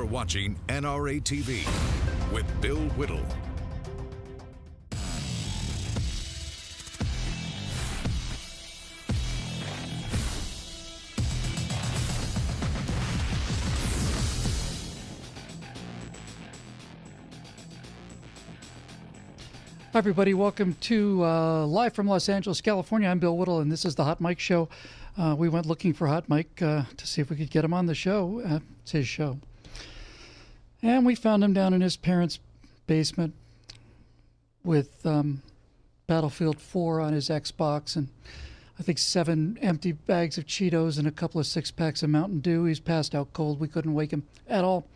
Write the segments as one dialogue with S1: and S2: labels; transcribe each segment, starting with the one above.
S1: watching NRATV with Bill Whittle.
S2: Hi, everybody. Welcome to Live from Los Angeles, California. I'm Bill Whittle, and this is the Hot Mike Show. We went looking for Hot Mike to see if we could get him on the show. It's his show. And we found him down in his parents' basement with Battlefield 4 on his Xbox and I think 7 empty bags of Cheetos and a couple of 6-packs of Mountain Dew. He's passed out cold. We couldn't wake him at all.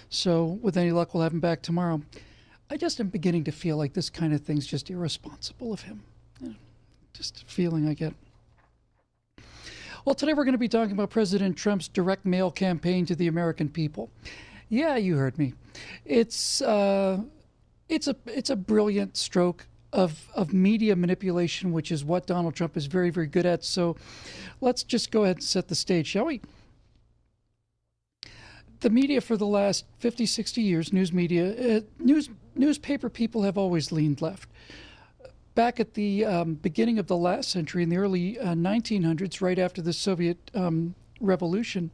S2: So with any luck, we'll have him back tomorrow. I just am beginning to feel like this kind of thing's just irresponsible of him. Just a feeling I get. Well, today we're going to be talking about President Trump's direct mail campaign to the American people. Yeah, you heard me. It's a brilliant stroke of media manipulation, which is what Donald Trump is very, very good at. So let's just go ahead and set the stage, shall we? The media for the last 50, 60 years, news media, newspaper people have always leaned left. Back at the beginning of the last century, in the early 1900s, right after the Soviet Revolution,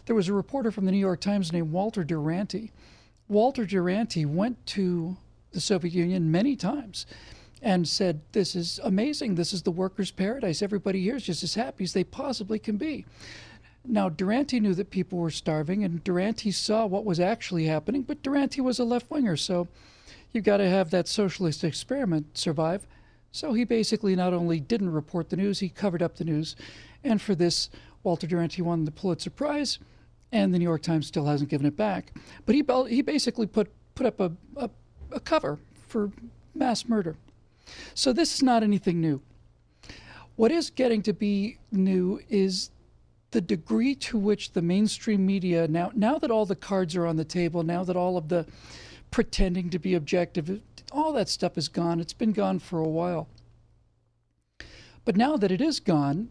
S2: there was a reporter from the New York Times named Walter Duranty. Walter Duranty went to the Soviet Union many times and said, "This is amazing. This is the workers' paradise. Everybody here is just as happy as they possibly can be." Now, Duranty knew that people were starving, and Duranty saw what was actually happening, but Duranty was a left-winger, so you've got to have that socialist experiment survive. So he basically not only didn't report the news, he covered up the news. And for this, Walter Duranty won the Pulitzer Prize, and the New York Times still hasn't given it back. But he basically put up a cover for mass murder. So this is not anything new. What is getting to be new is the degree to which the mainstream media, now that all the cards are on the table, now that all of the pretending to be objective, all that stuff is gone. It's been gone for a while. But now that it is gone,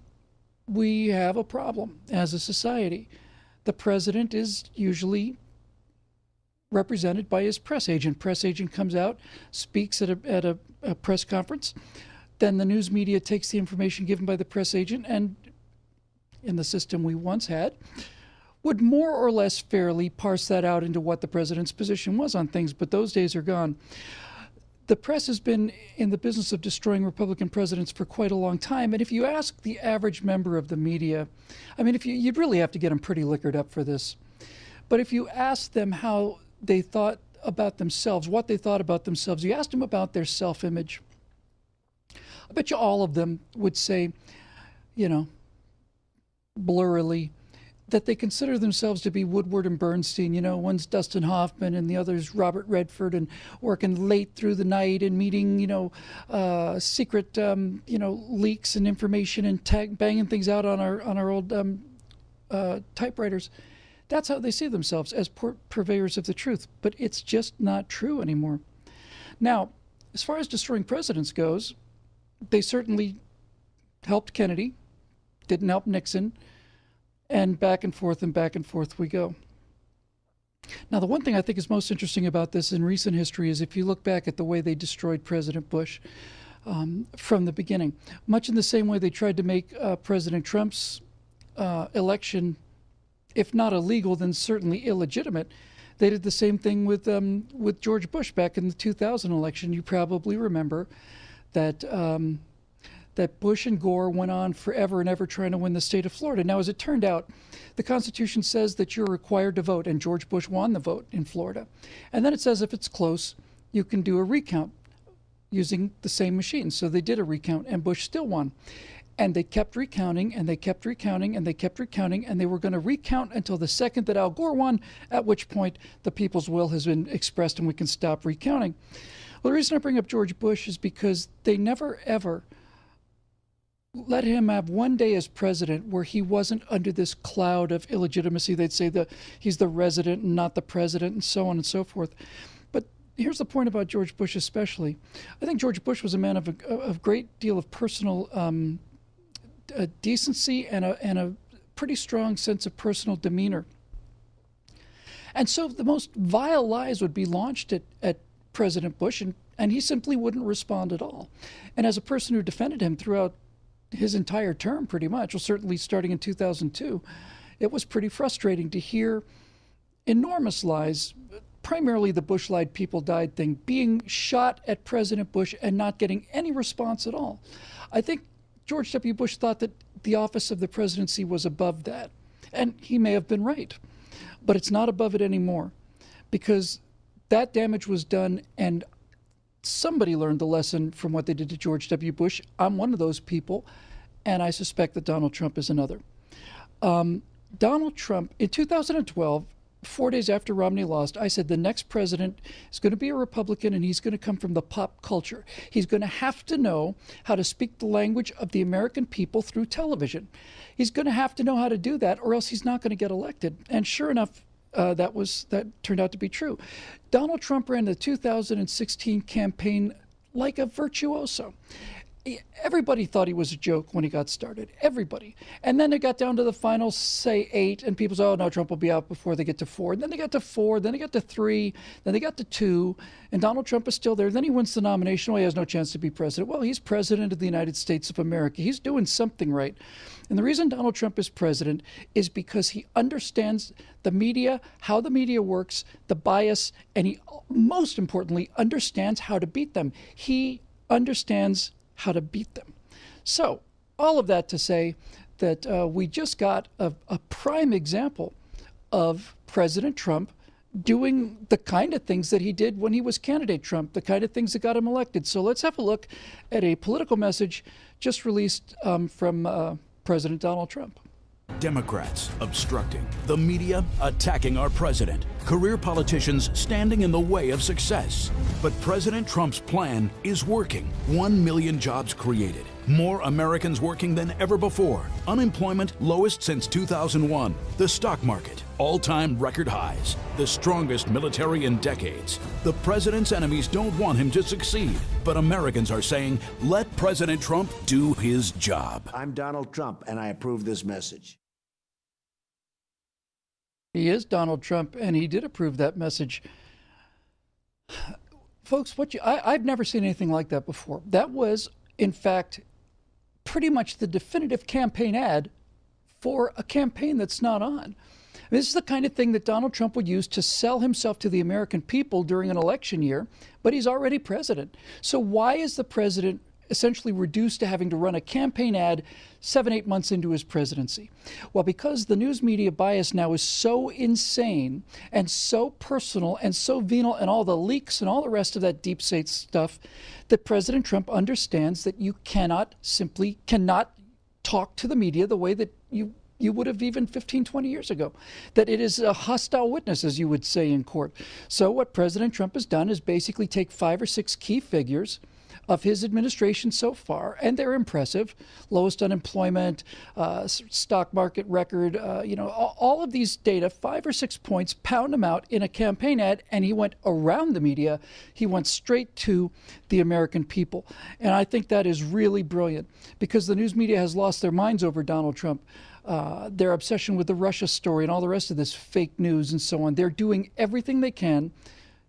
S2: we have a problem as a society. The president is usually represented by his press agent. Press agent comes out, speaks at a press conference. Then the news media takes the information given by the press agent and, in the system we once had, would more or less fairly parse that out into what the president's position was on things, but those days are gone. The press has been in the business of destroying Republican presidents for quite a long time, and if you ask the average member of the media, I mean, you'd really have to get them pretty liquored up for this, but if you ask them how they thought about themselves, what they thought about themselves, you asked them about their self-image, I bet you all of them would say, blurrily, that they consider themselves to be Woodward and Bernstein. One's Dustin Hoffman and the other's Robert Redford, and working late through the night and meeting, secret, leaks and information and banging things out on our old typewriters. That's how they see themselves, as purveyors of the truth. But it's just not true anymore. Now, as far as destroying presidents goes, they certainly helped Kennedy, didn't help Nixon, and back and forth we go. Now, the one thing I think is most interesting about this in recent history is if you look back at the way they destroyed President Bush from the beginning, much in the same way they tried to make President Trump's election, if not illegal, then certainly illegitimate. They did the same thing with George Bush back in the 2000 election. You probably remember that that Bush and Gore went on forever and ever trying to win the state of Florida. Now, as it turned out, the Constitution says that you're required to vote, and George Bush won the vote in Florida. And then it says if it's close, you can do a recount using the same machine. So they did a recount, and Bush still won. And they kept recounting, and they kept recounting, and they kept recounting, and they were going to recount until the second that Al Gore won, at which point the people's will has been expressed and we can stop recounting. Well, the reason I bring up George Bush is because they never, ever let him have one day as president where he wasn't under this cloud of illegitimacy. They'd say that he's the resident and not the president, and so on and so forth. But here's the point about George Bush especially. I think George Bush was a man of a great deal of personal decency and a pretty strong sense of personal demeanor. And so the most vile lies would be launched at President Bush, and he simply wouldn't respond at all. And as a person who defended him throughout his entire term, pretty much, well, certainly starting in 2002, it was pretty frustrating to hear enormous lies, primarily the Bush lied, people died thing, being shot at President Bush and not getting any response at all. I think George W. Bush thought that the office of the presidency was above that. And he may have been right. But it's not above it anymore, because that damage was done, and somebody learned the lesson from what they did to George W. Bush. I'm one of those people, and I suspect that Donald Trump is another. Donald Trump, in 2012, 4 days after Romney lost, I said the next president is going to be a Republican, and he's going to come from the pop culture. He's going to have to know how to speak the language of the American people through television. He's going to have to know how to do that, or else he's not going to get elected. And sure enough, that turned out to be true. Donald Trump ran the 2016 campaign like a virtuoso. Everybody thought he was a joke when he got started. Everybody. And then it got down to the final, say, 8, and people said, oh, no, Trump will be out before they get to 4. And then they got to 4, then they got to 3, then they got to 2, and Donald Trump is still there. Then he wins the nomination. Well, he has no chance to be president. Well, he's president of the United States of America. He's doing something right. And the reason Donald Trump is president is because he understands the media, how the media works, the bias, and he, most importantly, understands how to beat them. He understands how to beat them. So all of that to say that we just got a prime example of President Trump doing the kind of things that he did when he was candidate Trump, the kind of things that got him elected. So let's have a look at a political message just released from President Donald Trump.
S3: Democrats obstructing, the media attacking our president, career politicians standing in the way of success. But President Trump's plan is working. 1 million jobs created, more Americans working than ever before, unemployment lowest since 2001, the stock market all-time record highs, the strongest military in decades. The president's enemies don't want him to succeed, but Americans are saying, let President Trump do his job.
S4: I'm Donald Trump, and I approve this message.
S2: He is Donald Trump, and he did approve that message. Folks, I've never seen anything like that before. That was, in fact, pretty much the definitive campaign ad for a campaign that's not on. This is the kind of thing that Donald Trump would use to sell himself to the American people during an election year, but he's already president. So why is the president essentially reduced to having to run a campaign ad 7-8 months into his presidency? Well, because the news media bias now is so insane and so personal and so venal, and all the leaks and all the rest of that deep state stuff, that President Trump understands that you cannot talk to the media the way that you would have even 15, 20 years ago, that it is a hostile witness, as you would say in court. So what President Trump has done is basically take 5 or 6 key figures of his administration so far, and they're impressive. Lowest unemployment, stock market record, all of these data, 5 or 6 points, pound them out in a campaign ad, and he went around the media. He went straight to the American people. And I think that is really brilliant, because the news media has lost their minds over Donald Trump. Their obsession with the Russia story and all the rest of this fake news and so on. They're doing everything they can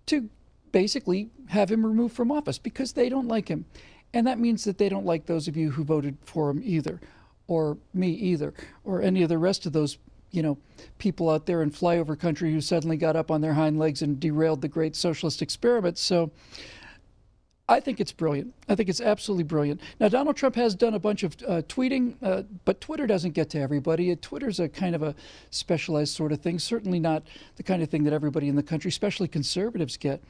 S2: to basically have him removed from office because they don't like him. And that means that they don't like those of you who voted for him either, or me either, or any of the rest of those, people out there in flyover country who suddenly got up on their hind legs and derailed the great socialist experiment. So I think it's brilliant. I think it's absolutely brilliant. Now, Donald Trump has done a bunch of tweeting, but Twitter doesn't get to everybody. Twitter's a kind of a specialized sort of thing, certainly not the kind of thing that everybody in the country, especially conservatives, get.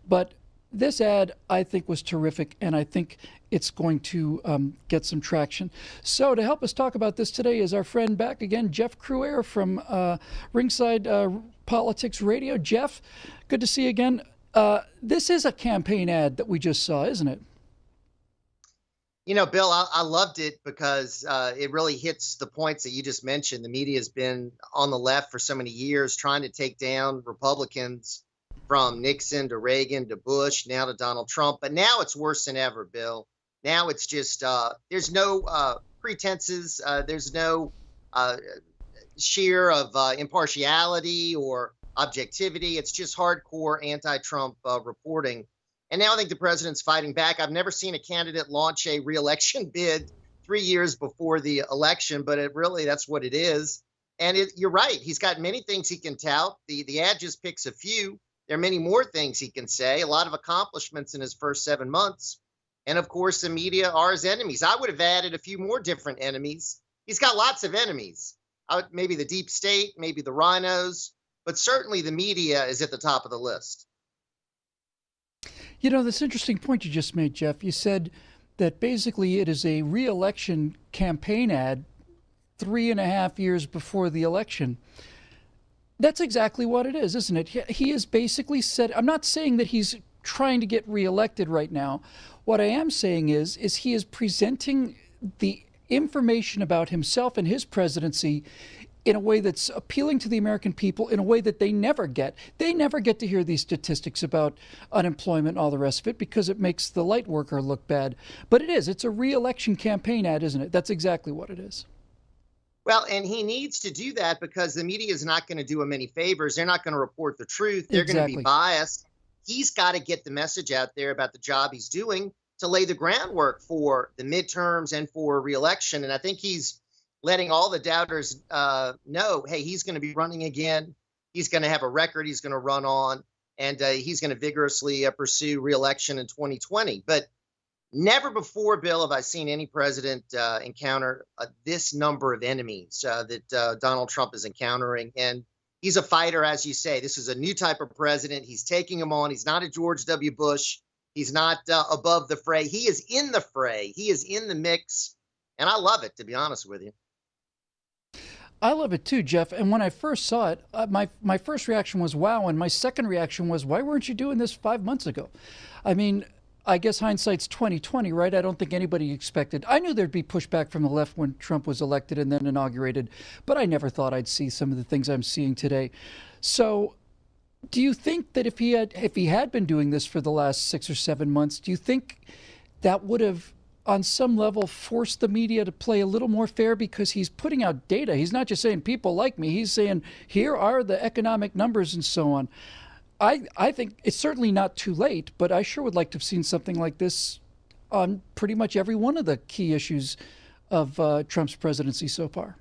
S2: But this ad, I think, was terrific, and I think it's going to get some traction. So to help us talk about this today is our friend back again, Jeff Crouere from Ringside Politics Radio. Jeff, good to see you again. This is a campaign ad that we just saw, isn't it?
S5: Bill, I loved it because it really hits the points that you just mentioned. The media has been on the left for so many years trying to take down Republicans, from Nixon to Reagan to Bush, now to Donald Trump. But now it's worse than ever, Bill. Now it's just there's no pretenses. There's no sheer of impartiality or objectivity. It's just hardcore anti-Trump reporting. And now I think the president's fighting back. I've never seen a candidate launch a re-election bid 3 years before the election, but that's what it is. And you're right. He's got many things he can tout. The ad just picks a few. There are many more things he can say, a lot of accomplishments in his first 7 months. And of course, the media are his enemies. I would have added a few more different enemies. He's got lots of enemies. Maybe the deep state, maybe the rhinos, but certainly the media is at the top of the list.
S2: You know, this interesting point you just made, Jeff. You said that basically it is a re-election campaign ad 3.5 years before the election. That's exactly what it is, isn't it? He has basically said, I'm not saying that he's trying to get reelected right now. What I am saying is he is presenting the information about himself and his presidency in a way that's appealing to the American people in a way that they never get. They never get to hear these statistics about unemployment and all the rest of it because it makes the light worker look bad. But it's a re-election campaign ad, isn't it? That's exactly what it is.
S5: Well, and he needs to do that because the media is not going to do him any favors. They're not going to report the truth. They're going to be biased. He's got to get the message out there about the job he's doing to lay the groundwork for the midterms and for re-election. And I think he's letting all the doubters know, hey, he's going to be running again. He's going to have a record he's going to run on, and he's going to vigorously pursue re-election in 2020. But never before, Bill, have I seen any president encounter this number of enemies that Donald Trump is encountering. And he's a fighter, as you say. This is a new type of president. He's taking them on. He's not a George W. Bush. He's not above the fray. He is in the fray. He is in the mix. And I love it, to be honest with you.
S2: I love it too, Jeff. And when I first saw it, my first reaction was, wow. And my second reaction was, why weren't you doing this 5 months ago? I mean, I guess hindsight's 20/20, right? I don't think anybody expected. I knew there'd be pushback from the left when Trump was elected and then inaugurated, but I never thought I'd see some of the things I'm seeing today. So do you think that if he had been doing this for the last 6 or 7 months, do you think that would have on some level forced the media to play a little more fair because he's putting out data? He's not just saying people like me. He's saying here are the economic numbers and so on. I think it's certainly not too late, but I sure would like to have seen something like this on pretty much every one of the key issues of Trump's presidency so far.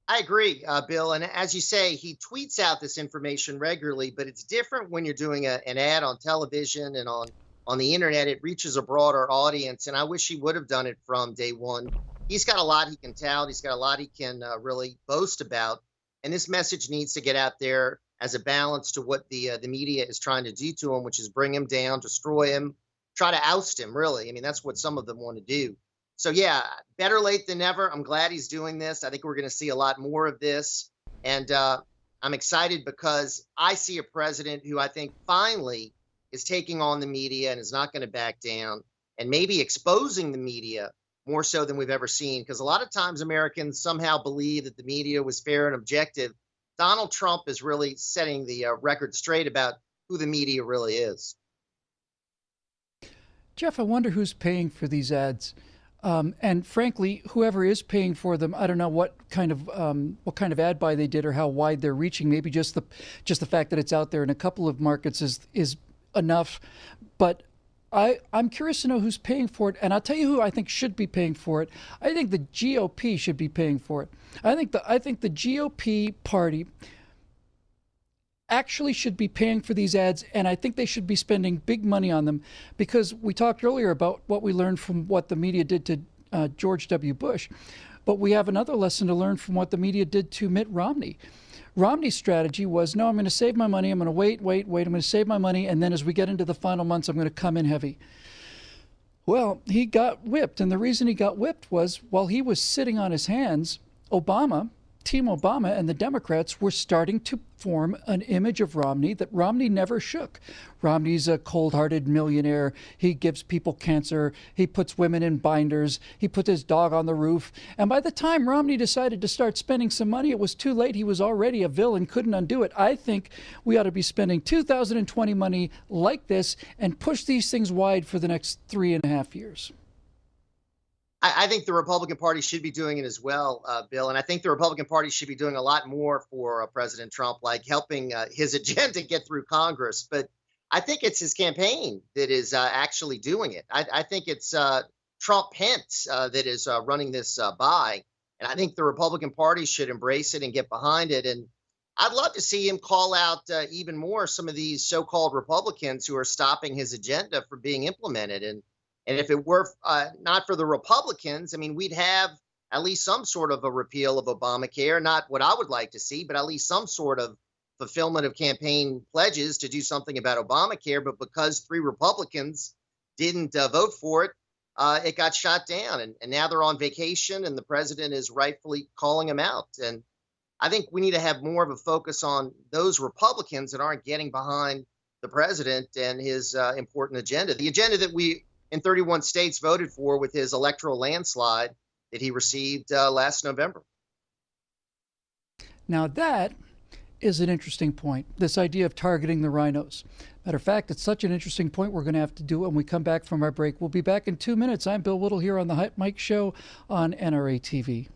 S5: I agree, Bill. And as you say, he tweets out this information regularly, but it's different when you're doing an ad on television and on the internet. It reaches a broader audience, and I wish he would have done it from day one. He's got a lot he can tout. He's got a lot he can really boast about, and this message needs to get out there as a balance to what the media is trying to do to him, which is bring him down, destroy him, try to oust him, really. I mean, that's what some of them want to do. So, yeah, better late than never. I'm glad he's doing this. I think we're going to see a lot more of this. And I'm excited because I see a president who I think finally is taking on the media and is not going to back down and maybe exposing the media more so than we've ever seen. Because a lot of times Americans somehow believe that the media was fair and objective. Donald Trump is really setting the record straight about who the media really is.
S2: Jeff, I wonder who's paying for these ads. And frankly, whoever is paying for them, I don't know what kind of ad buy they did or how wide they're reaching. Maybe just the fact that it's out there in a couple of markets is enough. But I'm curious to know who's paying for it. And I'll tell you who I think should be paying for it. I think the GOP should be paying for it. I think the GOP party actually should be paying for these ads, and I think they should be spending big money on them because we talked earlier about what we learned from what the media did to George W. Bush, but we have another lesson to learn from what the media did to Mitt Romney. Romney's strategy was, no, I'm going to save my money, I'm going to wait, I'm going to save my money, and then as we get into the final months, I'm going to come in heavy. Well, he got whipped, and the reason he got whipped was while he was sitting on his hands, Team Obama and the Democrats were starting to form an image of Romney that Romney never shook. Romney's a cold-hearted millionaire. He gives people cancer. He puts women in binders. He put his dog on the roof. And by the time Romney decided to start spending some money, it was too late. He was already a villain, couldn't undo it. I think we ought to be spending 2020 money like this and push these things wide for the next 3.5 years.
S5: I think the Republican Party should be doing it as well, Bill. And I think the Republican Party should be doing a lot more for President Trump, like helping his agenda get through Congress. But I think it's his campaign that is actually doing it. I think it's Trump Pence that is running this by. And I think the Republican Party should embrace it and get behind it. And I'd love to see him call out even more some of these so-called Republicans who are stopping his agenda from being implemented. And if it were not for the Republicans, I mean, we'd have at least some sort of a repeal of Obamacare, not what I would like to see, but at least some sort of fulfillment of campaign pledges to do something about Obamacare. But because 3 Republicans didn't vote for it, it got shot down. And now they're on vacation, and the president is rightfully calling them out. And I think we need to have more of a focus on those Republicans that aren't getting behind the president and his important agenda, the agenda that we in 31 states voted for with his electoral landslide that he received last November.
S2: Now that is an interesting point, this idea of targeting the rhinos. Matter of fact, it's such an interesting point, we're going to have to do it when we come back from our break. We'll be back in 2 minutes. I'm Bill Whittle here on the Hype Mike Show on NRATV.